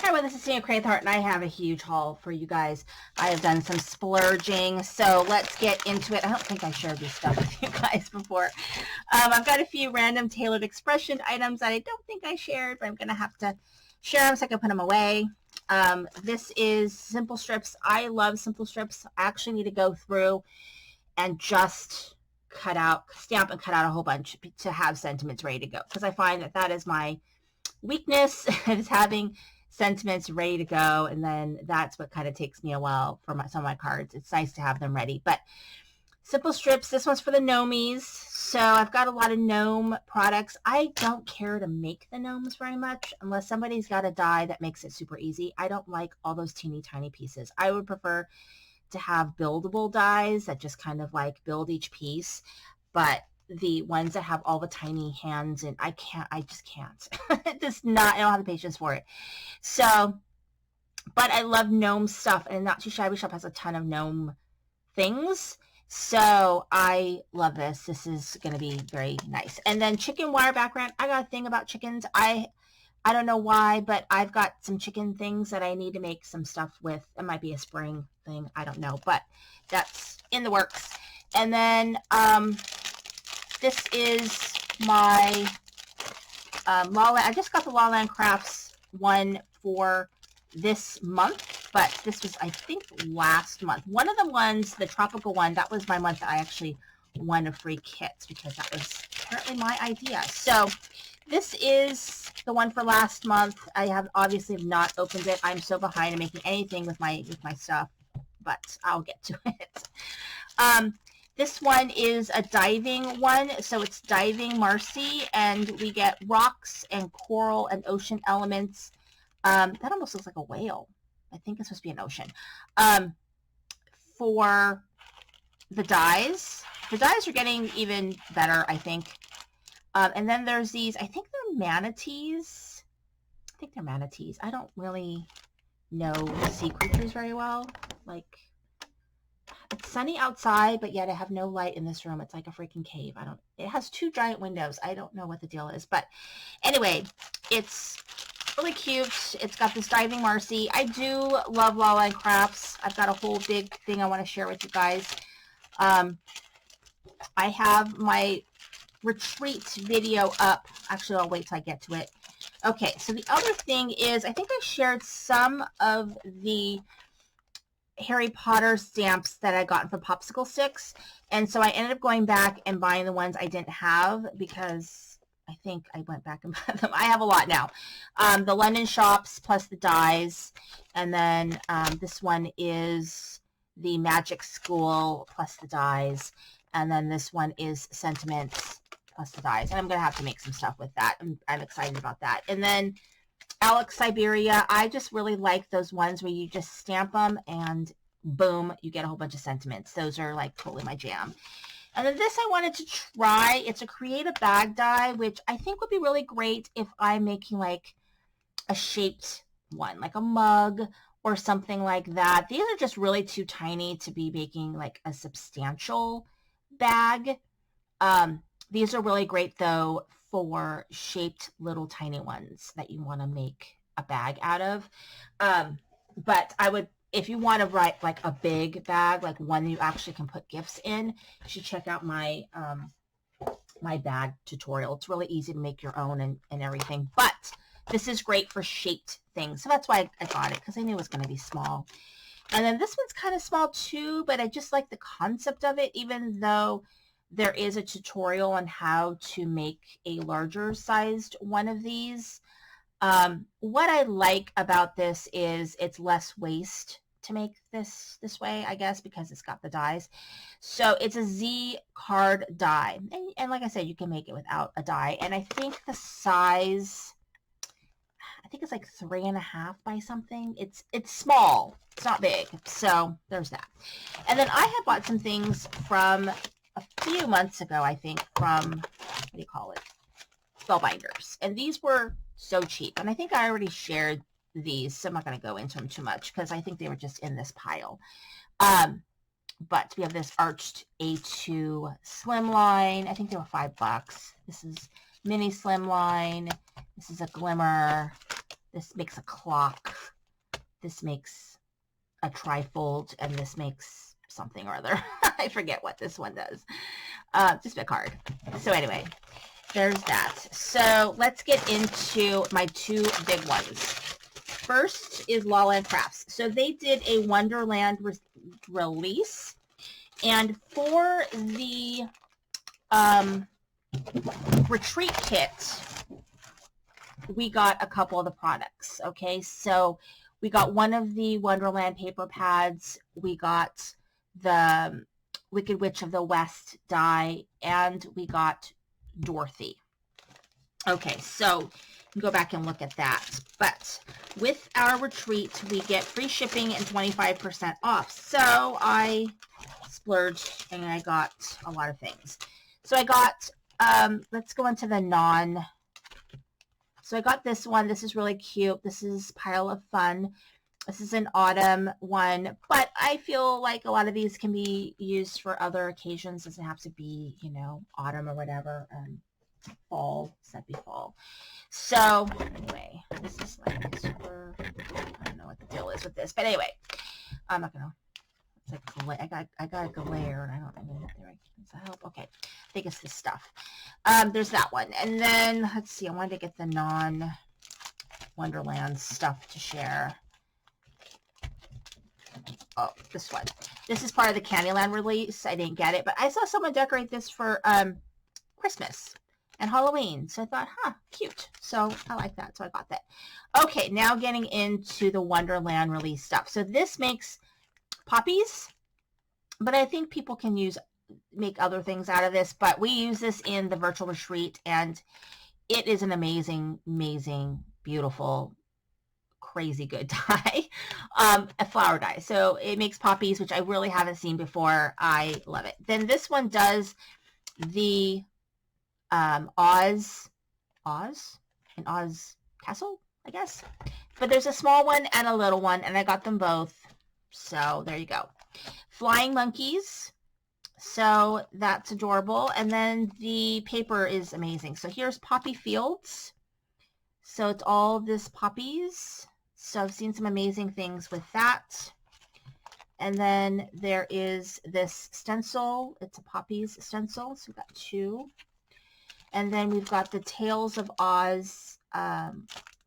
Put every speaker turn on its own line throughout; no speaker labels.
Hi, everyone, this is Tina Crafty Haul, and I have a huge haul for you guys. I have done some splurging, so let's get into it. I don't think I shared this stuff with you guys before. I've got a few random tailored expression items that I don't think I shared, but I'm going to have to share them so I can put them away. This is simple strips. I love simple strips. I actually need to go through and just stamp and cut out a whole bunch to have sentiments ready to go, because I find that that is my weakness, is having sentiments ready to go, and then that's what kind of takes me a while for some of my cards. It's nice to have them ready. But simple strips, this one's for the gnomies. So I've got a lot of gnome products. I don't care to make the gnomes very much unless somebody's got a die that makes it super easy. I don't like all those teeny tiny pieces. I would prefer to have buildable dies that just kind of like build each piece, but the ones that have all the tiny hands, and I just can't. I don't have the patience for it. So, but I love gnome stuff, and Not Too Shabby Shop has a ton of gnome things. So I love this. This is going to be very nice. And then chicken wire background. I got a thing about chickens. I don't know why, but I've got some chicken things that I need to make some stuff with. It might be a spring thing. I don't know, but that's in the works. And then this is my I just got the La Land Crafts one for this month, but this was, I think, last month. One of the ones, the tropical one, that was my month that I actually won a free kit, because that was apparently my idea. So this is the one for last month. I have obviously not opened it. I'm so behind in making anything with my stuff, but I'll get to it. This one is a diving one, so it's Diving Marcy, and we get rocks and coral and ocean elements. That almost looks like a whale. I think it's supposed to be an ocean. For the dies. The dies are getting even better, I think. And then there's these, I think they're manatees. I don't really know sea creatures very well. Like, it's sunny outside, but yet I have no light in this room. It's like a freaking cave. It has two giant windows. I don't know what the deal is. But anyway, it's really cute. It's got this Diving Marcy. I do love La Land Crafts. I've got a whole big thing I want to share with you guys. I have my retreat video up. Actually, I'll wait till I get to it. Okay, so the other thing is, I think I shared some of the Harry Potter stamps that I got from Popsicle Sticks, and so I ended up going back and buying the ones I didn't have, because I think I went back and bought them. I have a lot now. The London shops plus the dies, and then this one is the Magic School plus the dies, and then this one is Sentiments plus the dies, and I'm going to have to make some stuff with that. I'm excited about that. And then Alex Siberia, I just really like those ones where you just stamp them and boom, you get a whole bunch of sentiments. Those are like totally my jam. And then this I wanted to try. It's a create a bag die, which I think would be really great if I'm making like a shaped one, like a mug or something like that. These are just really too tiny to be making like a substantial bag. These are really great though for shaped little tiny ones that you want to make a bag out of. But I would, if you want to write like a big bag, like one you actually can put gifts in, you should check out my my bag tutorial. It's really easy to make your own and everything. But this is great for shaped things. So that's why I got it, because I knew it was going to be small. And then this one's kind of small too, but I just like the concept of it, even though there is a tutorial on how to make a larger sized one of these. What I like about this is it's less waste to make this way, I guess, because it's got the dies. So it's a Z card die. And like I said, you can make it without a die. And I think the size, I think it's like 3.5 by something. It's small. It's not big. So there's that. And then I have bought some things from a few months ago, I think, from, what do you call it? Spellbinders. And these were so cheap. And I think I already shared these, so I'm not going to go into them too much because I think they were just in this pile. But we have this arched A2 slimline. I think they were $5. This is mini slimline. This is a glimmer. This makes a clock. This makes a trifold, and this makes something or other. I forget what this one does. Just a card. So anyway, there's that. So let's get into my two big ones. First is La Land Crafts. So they did a Wonderland release, and for the retreat kit, we got a couple of the products. Okay, so we got one of the Wonderland paper pads, we got the Wicked Witch of the West die, and we got Dorothy. Okay, so you can go back and look at that. But with our retreat, we get free shipping and 25% off. So I splurged and I got a lot of things. So I got, let's go into the non. So I got this one. This is really cute. This is Pile of Fun. This is an autumn one, but I feel like a lot of these can be used for other occasions. Doesn't have to be, you know, autumn or whatever. Fall, doesn't be fall. So anyway, this is like super, I don't know what the deal is with this, but anyway, I'm not gonna. It's like I got a glare, and I don't know. Does that help? Okay, I think it's this stuff. There's that one, and then let's see. I wanted to get the non-Wonderland stuff to share. Oh, this one. This is part of the Candyland release. I didn't get it, but I saw someone decorate this for Christmas and Halloween. So I thought, cute. So I like that. So I got that. Okay, now getting into the Wonderland release stuff. So this makes poppies, but I think people can make other things out of this. But we use this in the virtual retreat, and it is an amazing, beautiful, crazy good dye, a flower dye. So it makes poppies, which I really haven't seen before. I love it. Then this one does the Oz Castle, I guess. But there's a small one and a little one, and I got them both. So there you go. Flying monkeys. So that's adorable. And then the paper is amazing. So here's Poppy Fields. So it's all this poppies. So I've seen some amazing things with that. And then there is this stencil. It's a poppies stencil. So we've got two. And then we've got the Tales of Oz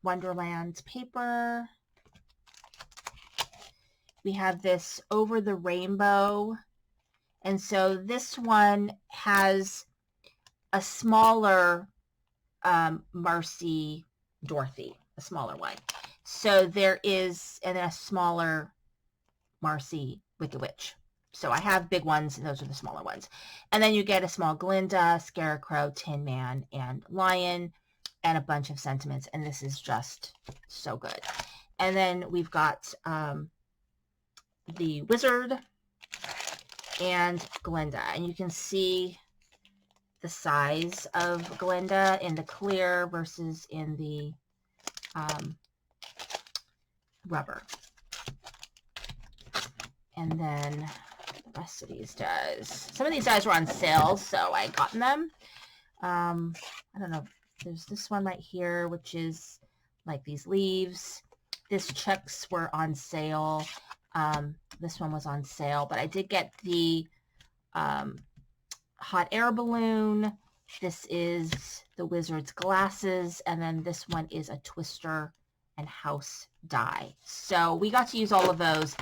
Wonderland paper. We have this Over the Rainbow. And so this one has a smaller Marcy Dorothy, a smaller one. So there is, and then a smaller Marcy Wicked Witch. So I have big ones, and those are the smaller ones. And then you get a small Glinda, Scarecrow, Tin Man, and Lion, and a bunch of sentiments. And this is just so good. And then we've got the Wizard and Glinda. And you can see the size of Glinda in the clear versus in the rubber. And then the rest of these dies. Some of these dies were on sale, so I got them. I don't know. There's this one right here, which is like these leaves. This checks were on sale. This one was on sale, but I did get the hot air balloon. This is the Wizard's glasses, and then this one is a twister and house die. So we got to use all of those,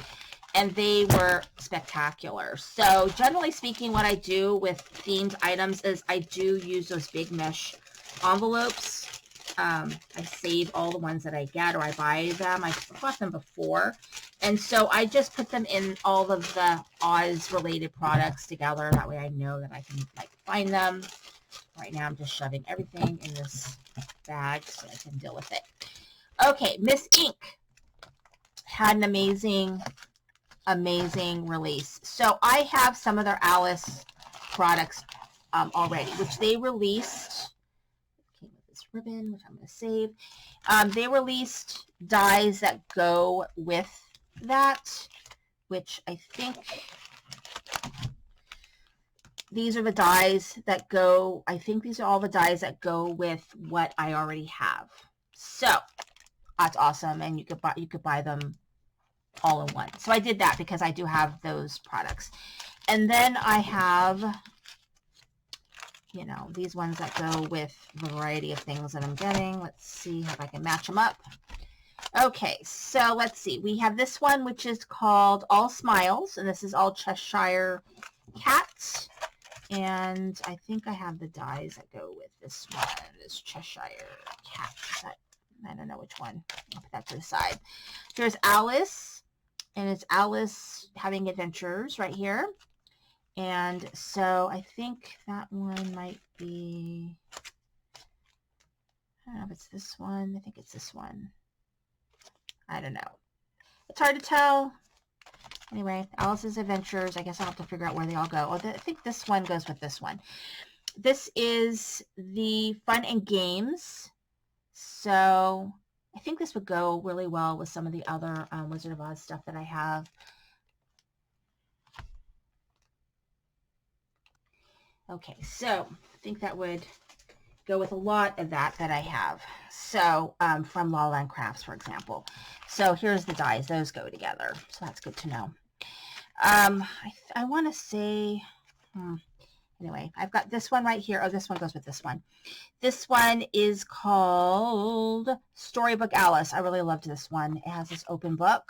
and they were spectacular. So generally speaking, what I do with themed items is I do use those big mesh envelopes. I save all the ones that I get, or I buy them. I bought them before. And so I just put them in all of the Oz related products together. That way I know that I can find them. Right now I'm just shoving everything in this bag so I can deal with it. Okay, Miss Ink had an amazing release. So I have some of their Alice products already, which they released. Came with this ribbon, which I'm going to save. They released dies that go with that, which I think these are the dies that go, I think these are all the dies that go with what I already have. So That's awesome. And you could buy them all in one. So I did that because I do have those products. And then I have, you know, these ones that go with the variety of things that I'm getting. Let's see if I can match them up. Okay, so let's see. We have this one, which is called All Smiles, and this is all Cheshire Cat. And I think I have the dies that go with this one, this Cheshire Cat. I don't know which one. I'll put that to the side. There's Alice, and it's Alice having adventures right here. And so I think that one might be, I don't know if it's this one. I think it's this one. I don't know. It's hard to tell. Anyway, Alice's Adventures. I guess I'll have to figure out where they all go. Oh, I think this one goes with this one. This is the Fun and Games. So I think this would go really well with some of the other Wizard of Oz stuff that I have. Okay, so I think that would go with a lot of that I have. So from La Land Crafts, for example. So here's the dies. Those go together. So that's good to know. I want to say, anyway, I've got this one right here. Oh, this one goes with this one. This one is called Storybook Alice. I really loved this one. It has this open book.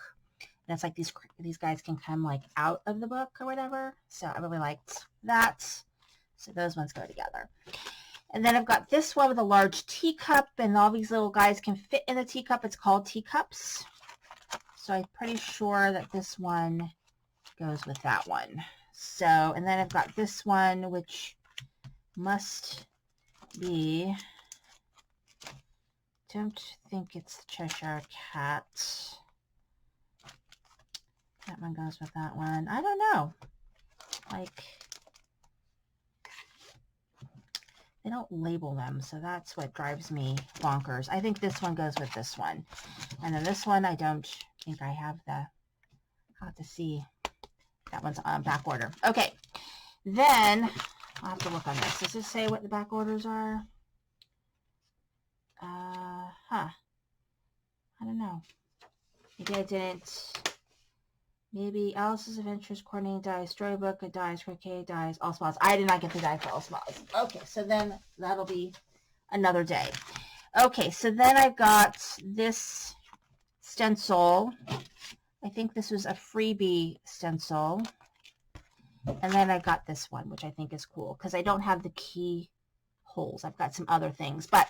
And it's like these guys can come like out of the book or whatever. So I really liked that. So those ones go together. And then I've got this one with a large teacup, and all these little guys can fit in the teacup. It's called Teacups. So I'm pretty sure that this one goes with that one. So, and then I've got this one, which must be, don't think it's the Cheshire Cat. That one goes with that one. I don't know. Like, they don't label them, so that's what drives me bonkers. I think this one goes with this one. And then this one, I don't think I have the, I'll have to see. That one's on back order. Okay, then I'll have to look on this. Does it say what the back orders are? I don't know. Maybe I didn't. Maybe Alice's Adventures, Coordinating Dies, Storybook, Dies, Croquet Dies, All Smiles. I did not get the die for All Smiles. Okay, so then that'll be another day. Okay, so then I've got this stencil. I think this was a freebie stencil. And then I've got this one, which I think is cool because I don't have the key holes. I've got some other things. But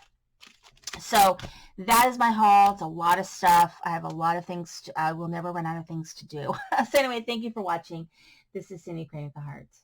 so that is my haul. It's a lot of stuff. I have a lot of things. I will never run out of things to do. So anyway, thank you for watching. This is Cindy Creating the Hearts.